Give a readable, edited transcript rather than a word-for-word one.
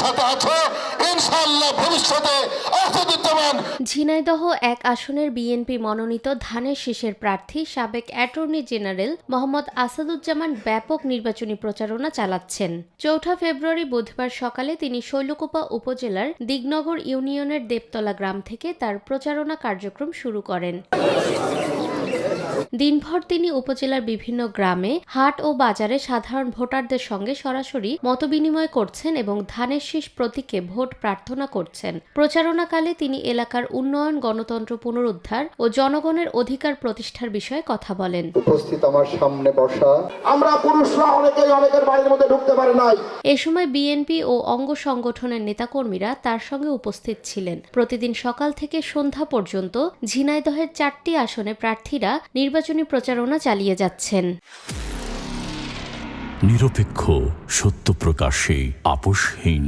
সাথে আছে, ইনশাআল্লাহ ভবিষ্যতে আছে বিদ্যমান। ঝিনাইদহ এক আসনের বিএনপি মনোনীত ধানের শীষের প্রার্থী সাবেক অ্যাটর্নি জেনারেল মোহাম্মদ আসাদুজ্জামান ব্যাপক নির্বাচনী প্রচারণা চালাচ্ছেন। ৪ ফেব্রুয়ারি বুধবার সকালে তিনি শৈলকুপা উপজেলার দিগনগর ইউনিয়নের দেবতলা গ্রাম থেকে তার প্রচারণা কার্যক্রম শুরু করেন। দিনভর তিনি উপজেলার বিভিন্ন গ্রামে, হাট ও বাজারে সাধারণ ভোটারদের সঙ্গে সরাসরি মতবিনিময় করছেন এবং ধানের শীষ প্রতীকে ভোট প্রার্থনা করছেন। প্রচারণাকালে তিনি এলাকার উন্নয়ন, গণতন্ত্র পুনরুদ্ধার ও জনগণের অধিকার প্রতিষ্ঠার বিষয়ে কথা বলেন। উপস্থিত আমার সামনে বসা, আমরা পুরুষরা অনেকেই অনেকের বাড়ির মধ্যে ঢুকতে পারে নাই। এ সময় বিএনপি ও অঙ্গ সংগঠনের নেতাকর্মীরা তার সঙ্গে উপস্থিত ছিলেন। প্রতিদিন সকাল থেকে সন্ধ্যা পর্যন্ত ঝিনাইদহের 4টি আসনে প্রার্থীরা নির্বাচনী প্রচারণা চালিয়ে যাচ্ছেন। নিরপেক্ষ, সত্য প্রকাশে আপোষহীন।